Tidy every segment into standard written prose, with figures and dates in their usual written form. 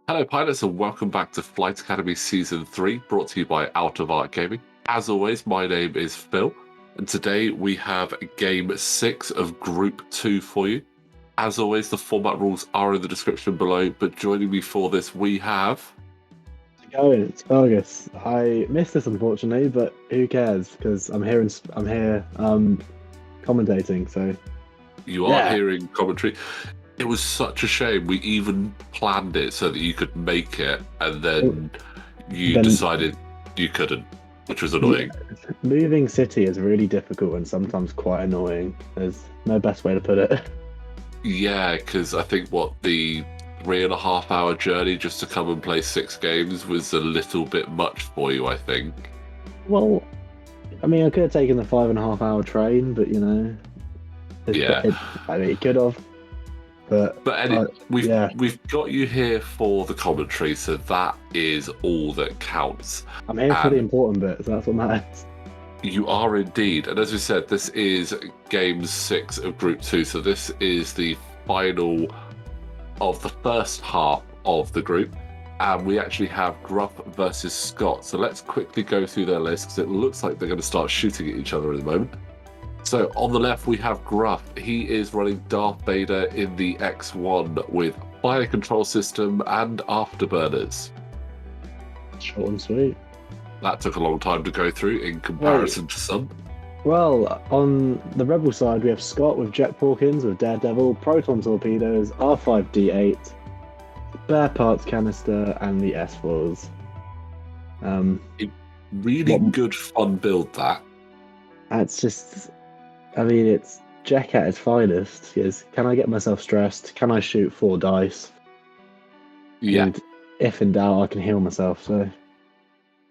Hello, pilots, and welcome back to Flight Academy Season 3, brought to you by Out of Art Gaming. As always, my name is Phil, and today we have Game 6 of Group 2 for you. As always, the format rules are in the description below, but joining me for this, we have... It's Fergus. I missed this unfortunately, but who cares? Because I'm here commentating. So You are hearing commentary. It was such a shame. We even planned it so that you could make it, and then you decided you couldn't, which was annoying. Yeah, moving city is really difficult and sometimes quite annoying. There's no best way to put it. Yeah, because I think the 3.5-hour journey just to come and play 6 games was a little bit much for you, I think. Well, I mean, I could have taken the 5.5-hour train, but you know, it could have. But anyway, we've got you here for the commentary, so that is all that counts. I'm here for the important bits. That's what matters. You are indeed, and as we said, this is Game 6 of Group 2, so this is the final of the first half of the group, and we actually have Gruff versus Scott. So let's quickly go through their list, because it looks like they're going to start shooting at each other in a moment. So on the left we have Gruff. He is running Darth Vader in the X1 with fire control system and afterburners. Short and sweet. That took a long time to go through in comparison to some. Well, on the Rebel side, we have Scott with jet porkins with Daredevil, proton torpedoes, R5D8, spare parts canister, and the S-foils. Really good fun build, that. That's just, I mean, it's Jack at his finest. Can I get myself stressed? Can I shoot 4 dice? Yeah. And if in doubt, I can heal myself, so...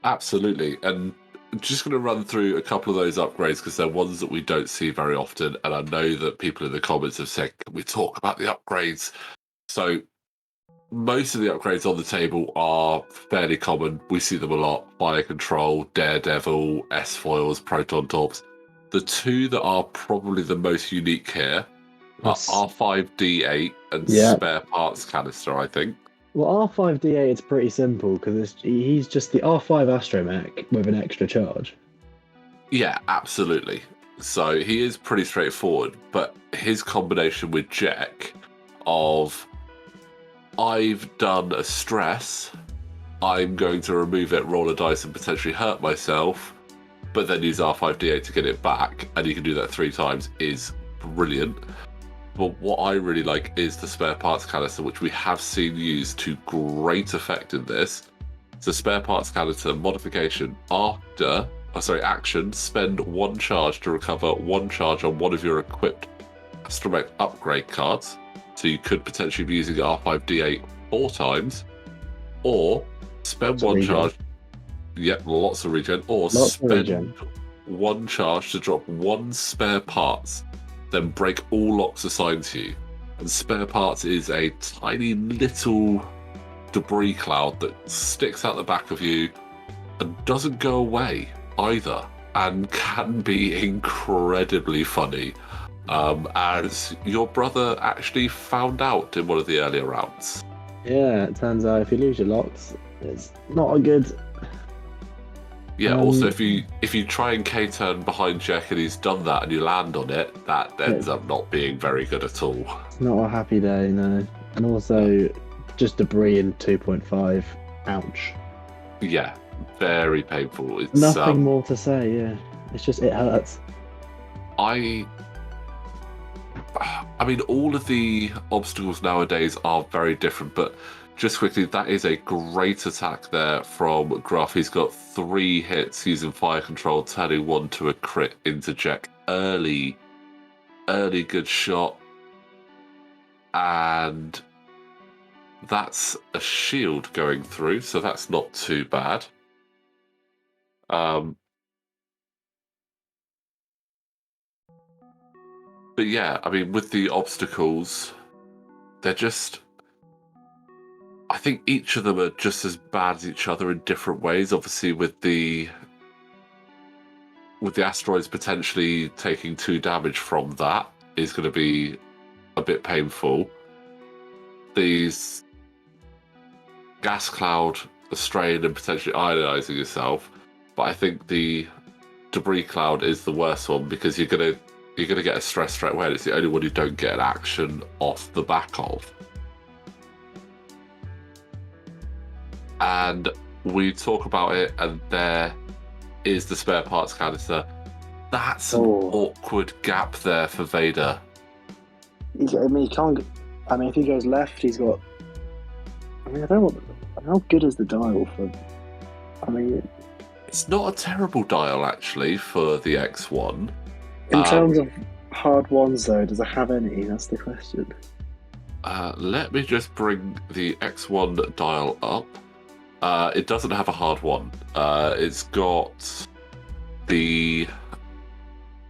Absolutely, and I'm just going to run through a couple of those upgrades because they're ones that we don't see very often, and I know that people in the comments have said, can we talk about the upgrades? So most of the upgrades on the table are fairly common. We see them a lot. Fire control, Daredevil, S-foils, proton torps. The two that are probably the most unique here are R5D8 and spare parts canister, I think. Well, R5D8 is pretty simple because he's just the R5 astromech with an extra charge. Yeah, absolutely. So he is pretty straightforward, but his combination with Jack of I've done a stress, I'm going to remove it, roll a dice, and potentially hurt myself, but then use R5D8 to get it back, and you can do that 3 times, is brilliant. But what I really like is the spare parts canister, which we have seen used to great effect in this. So spare parts canister modification action, spend 1 charge to recover 1 charge on one of your equipped astromech upgrade cards. So you could potentially be using R5D8 4 times, or spend 1 charge. Yep, lots of regen. Or spend 1 charge to drop 1 spare parts. Then break all locks assigned to you. And spare parts is a tiny little debris cloud that sticks out the back of you and doesn't go away either, and can be incredibly funny, as your brother actually found out in one of the earlier rounds. Yeah, it turns out if you lose your locks, it's not a good... Yeah, also if you try and K-turn behind Jack and he's done that and you land on it, that ends up not being very good at all. It's not a happy day, no. And also, just debris in 2.5. Ouch. Yeah, very painful. It's nothing more to say, yeah. It's just, it hurts. I mean, all of the obstacles nowadays are very different, but just quickly, that is a great attack there from Gruff. He's got 3 hits using fire control, turning 1 to a crit into Jack. Early good shot. And that's a shield going through, so that's not too bad. But yeah, I mean, with the obstacles, they're just... I think each of them are just as bad as each other in different ways. Obviously, with the with the asteroids potentially taking 2 damage from that, is going to be a bit painful. These gas cloud are straying and potentially ionizing yourself, but I think the debris cloud is the worst one because you're gonna get a stress straight away, and it's the only one you don't get an action off the back of. And we talk about it, and there is the spare parts canister. That's an awkward gap there for Vader. I mean, he can't. I mean, if he goes left, he's got. I mean, I don't know how good is the dial for. I mean, it's not a terrible dial actually for the X1. In terms of hard ones, though, does it have any? That's the question. Let me just bring the X1 dial up. It doesn't have a hard one. It's got the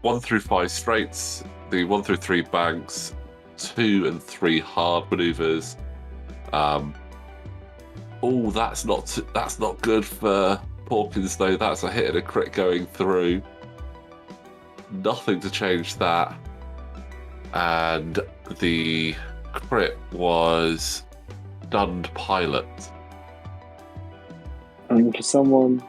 1 through 5 straights, the 1 through 3 banks, 2 and 3 hard maneuvers. That's not good for Porkins though. That's a hit and a crit going through. Nothing to change that. And the crit was stunned pilot. I mean, for someone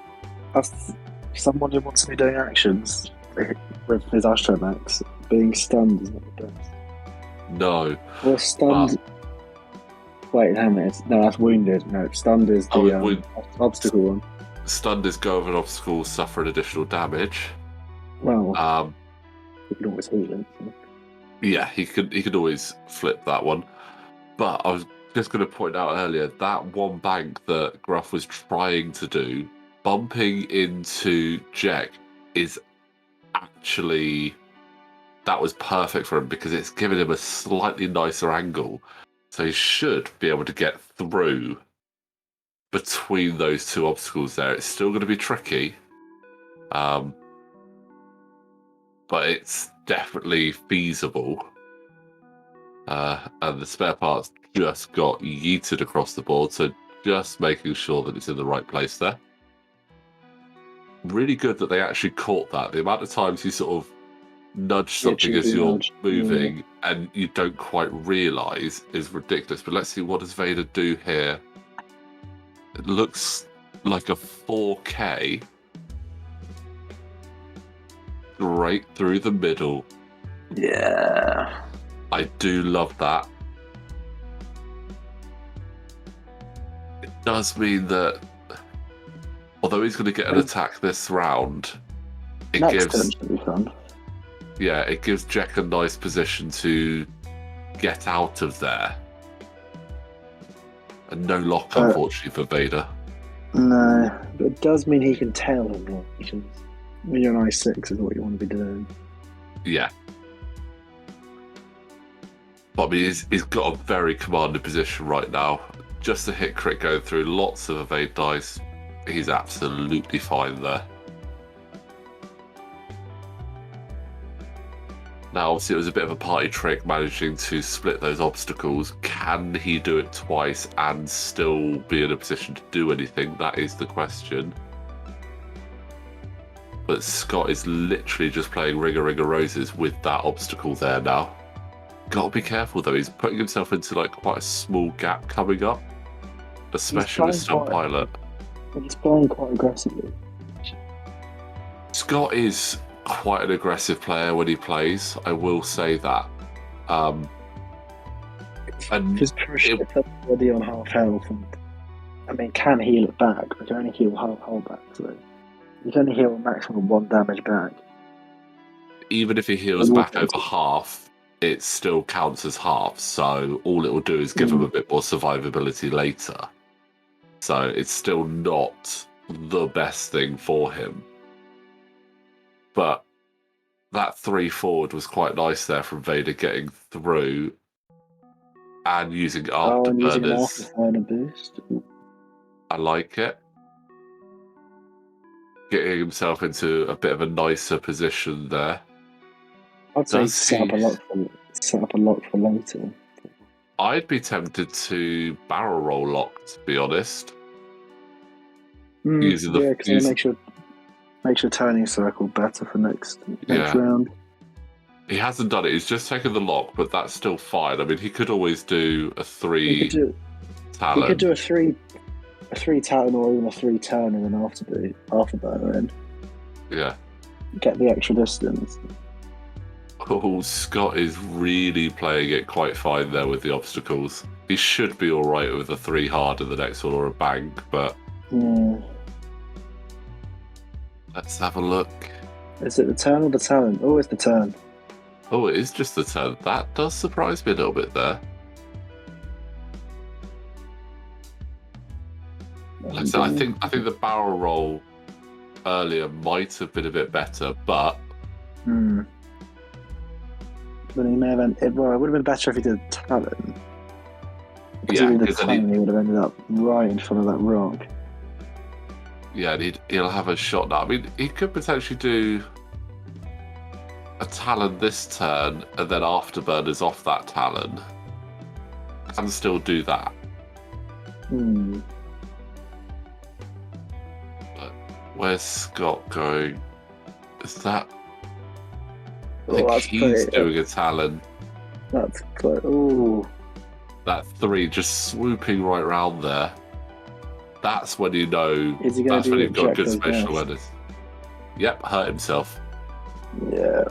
who wants to be doing actions with his Astromax, being stunned is not the best. No. Or stunned. Wait, hang on a minute. No, that's wounded. No, stunned is the obstacle one. Stunned is go over an obstacle, suffer an additional damage. Well, he can always heal it. So. Yeah, he could always flip that one. But I was just going to point out earlier, that one bank that Gruff was trying to do, bumping into Jack, is actually... That was perfect for him because it's given him a slightly nicer angle. So he should be able to get through between those 2 obstacles there. It's still going to be tricky. But it's definitely feasible. And the spare parts just got yeeted across the board, so just making sure that it's in the right place there. Really good that they actually caught that. The amount of times you sort of nudge something as you're moving and you don't quite realise is ridiculous. But let's see, what does Vader do here? It looks like a 4K. Right through the middle. Yeah. I do love that. It does mean that although he's going to get an attack this round, it gives Jack a nice position to get out of there. And no lock, unfortunately, for Vader. No, but it does mean he can tail him. When you're on I6 is what you want to be doing. Yeah. But I mean, he's got a very commanding position right now. Just a hit crit going through, lots of evade dice. He's absolutely fine there. Now, obviously, it was a bit of a party trick managing to split those obstacles. Can he do it twice and still be in a position to do anything? That is the question. But Scott is literally just playing Ring a Ring of Roses with that obstacle there now. Gotta be careful though, he's putting himself into like quite a small gap coming up. Especially with Stunt Pilot. He's playing quite aggressively. Scott is quite an aggressive player when he plays, I will say that. And just pushing everybody on half health, and I mean, can heal it back, but can only heal half back, so you can only heal a maximum of 1 damage back. Even if he heals back over half, it still counts as half, so all it will do is give him a bit more survivability later. So it's still not the best thing for him. But that 3 forward was quite nice there from Vader, getting through and using afterburners. Boost. I like it. Getting himself into a bit of a nicer position there. I'd say set up a lock for later. I'd be tempted to barrel roll lock, to be honest. Because it Makes your turning circle better for next Yeah. round. He hasn't done it. He's just taken the lock, but that's still fine. I mean, he could always do a 3 He Talon. could do a three Talon or even a 3 turn and then afterburner in. Yeah. Get the extra distance. Oh, Scott is really playing it quite fine there with the obstacles. He should be all right with a 3 hard in the next one or a bank, but let's have a look. Is it the turn or the Talon? Oh, it's the turn. Oh, it is just the turn. That does surprise me a little bit there. Like I said, I think the barrel roll earlier might have been a bit better, but But he may have it would have been better if he did Talon. Because yeah, if he did Talon, he would have ended up right in front of that rock. Yeah, and he'll have a shot now. I mean, he could potentially do a Talon this turn and then afterburners off that Talon. And still do that. But where's Scott going? Is that... I think he's doing a Talon. That's close. Ooh. That 3 just swooping right round there. That's when you know. That's when you've got good spatial awareness. Yep, hurt himself. Yeah.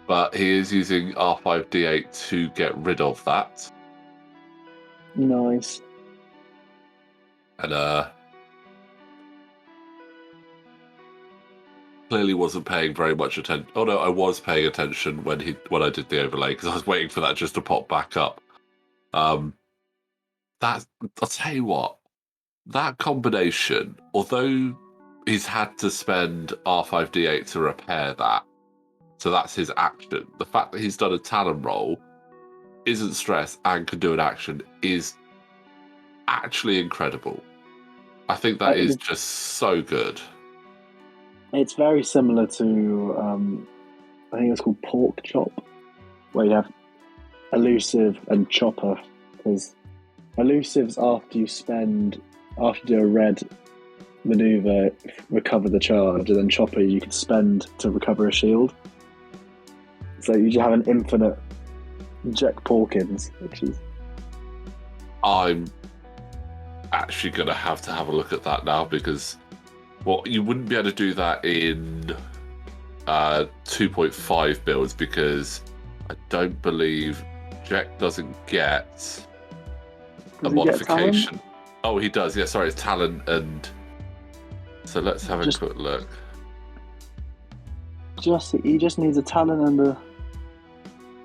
But he is using R5D8 to get rid of that. Nice. And clearly wasn't paying very much attention. Oh no, I was paying attention when I did the overlay because I was waiting for that just to pop back up. I'll tell you what, that combination, although he's had to spend R5D8 to repair that, so that's his action. The fact that he's done a Talon roll, isn't stressed, and can do an action is actually incredible. I think that is just so good. It's very similar to, I think it's called Pork Chop, where you have Elusive and Chopper, because Elusive's after you do a red maneuver, recover the charge, and then Chopper you can spend to recover a shield. So you just have an infinite Jack Porkins, which is... I'm actually going to have a look at that now, because you wouldn't be able to do that in 2.5 builds, because I don't believe Jack doesn't get a modification. Oh, he does. Yeah, sorry, it's Talon and... So let's have a quick look. He just needs a Talon and a...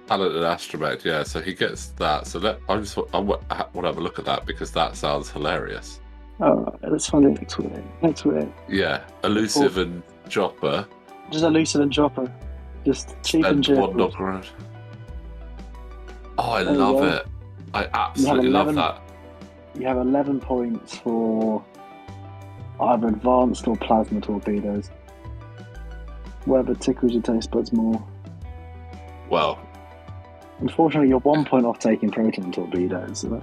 Talon and Astromech, yeah, so he gets that. So I want to have a look at that, because that sounds hilarious. Oh, let's find it next week. Yeah, Elusive and Chopper. Just Elusive and Chopper. Just cheap and cheerful. One knock around. Oh, I love it. I absolutely love that. You have 11 points for either advanced or plasma torpedoes. Whatever tickles your taste buds more. Well, unfortunately, you're 1 point off taking proton torpedoes. So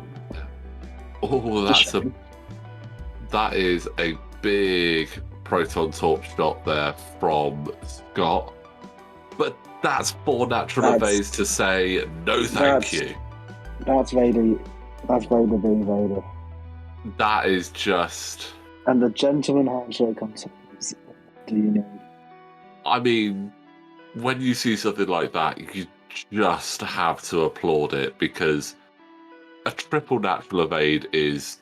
that is a big proton torp shot there from Scott. But that's 4 natural evades to say no thank you. That's Vader. That's Vader being Vader. That is just... And the gentleman handshake comes. Do you know? I mean, when you see something like that, you just have to applaud it, because a triple natural evade is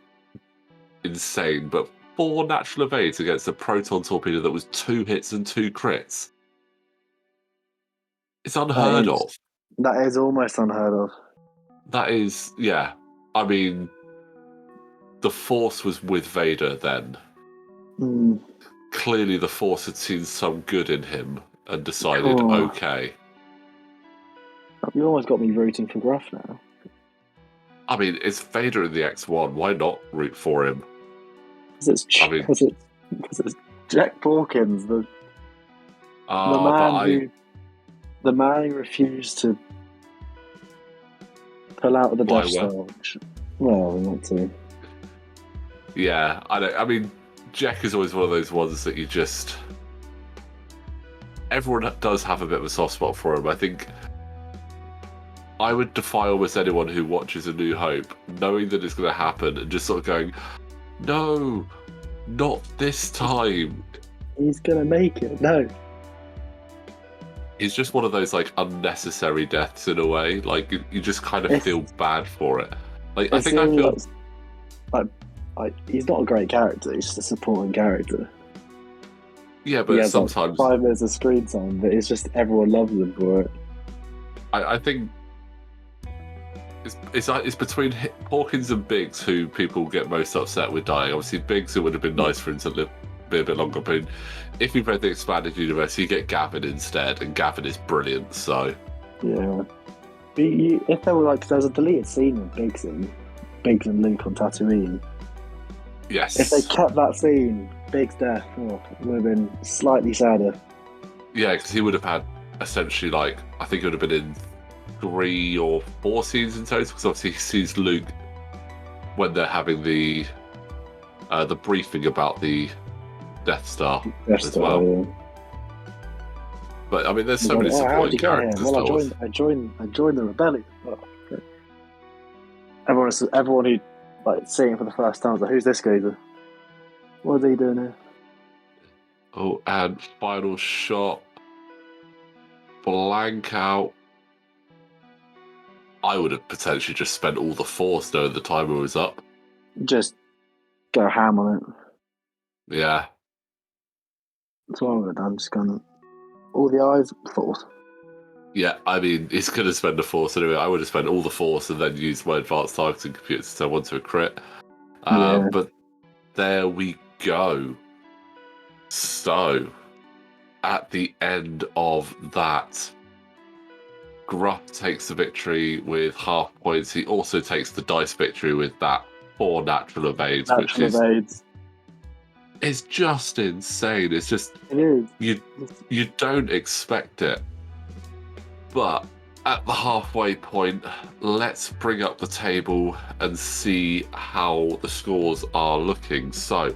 insane, but 4 natural evades against a proton torpedo that was 2 hits and 2 crits. It's unheard of. That is almost unheard of. That is, yeah. I mean, the Force was with Vader then. Clearly the Force had seen some good in him and decided, okay. You almost got me rooting for Gruff now. I mean, it's Vader in the X1. Why not root for him? Because it's Jack Porkins, the man who refused to pull out of the Death Star. Well, not to. Yeah, I know. I mean, Jack is always one of those ones that you just. Everyone does have a bit of a soft spot for him. I think I would defy almost anyone who watches A New Hope, knowing that it's going to happen, and just sort of going, no, not this time. He's gonna make it. No. He's just one of those like unnecessary deaths in a way. Like you just kind of feel bad for it. Like I think I feel like he's not a great character. He's just a supporting character. Yeah, but sometimes like 5 minutes of screen time, but it's just everyone loves him for it. I think it's between Hawkins and Biggs who people get most upset with dying. Obviously, Biggs, it would have been nice for him to live be a bit longer, but if you've read the expanded universe, you get Gavin instead, and Gavin is brilliant. So yeah, if there were like, there's a deleted scene with Biggs and Luke on Tatooine. Yes. If they kept that scene, Biggs' death, it would have been slightly sadder. Yeah, because he would have had essentially like, I think it would have been in 3 or 4 scenes in total. Because obviously he sees Luke when they're having the briefing about the Death Star as well. Yeah. But I mean, there's so many supporting characters. Well, I joined the rebellion. Oh, okay. Everyone who like seeing it for the first time was like, "Who's this guy? What is he doing here?" Oh, and final shot, blank out. I would have potentially just spent all the Force knowing the timer was up. Just go ham on it. Yeah. That's what I would have done. Just gone all the eyes, Force. Yeah, I mean, he's going to spend the Force anyway. I would have spent all the Force and then used my advanced targeting computer to turn one to a crit. But there we go. So, at the end of that, Gruff takes the victory with half points. He also takes the dice victory with that 4 natural evades, which is just insane. It's just you don't expect it. But at the halfway point, let's bring up the table and see how the scores are looking. So,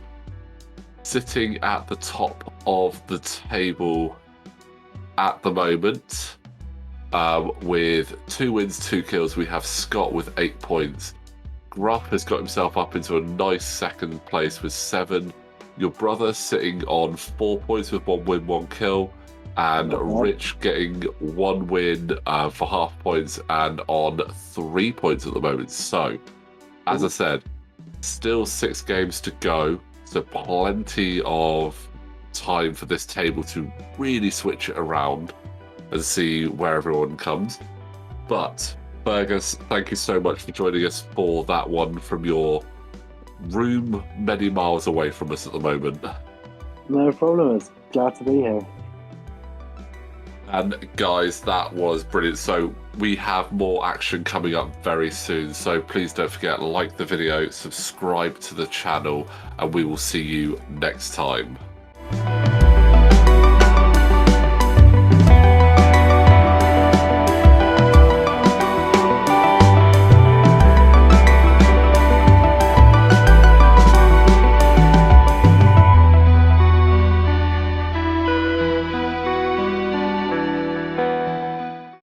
sitting at the top of the table at the moment, with 2 wins, 2 kills, we have Scott with 8 points. Gruff has got himself up into a nice second place with 7. Your brother sitting on 4 points with 1 win, 1 kill. And Rich getting 1 win for half points and on 3 points at the moment. So, as I said, still 6 games to go. So plenty of time for this table to really switch it around and see where everyone comes. But Fergus, thank you so much for joining us for that one from your room many miles away from us at the moment. No problem. It's glad to be here. And guys, that was brilliant. So we have more action coming up very soon. So please don't forget, like the video, subscribe to the channel, and we will see you next time.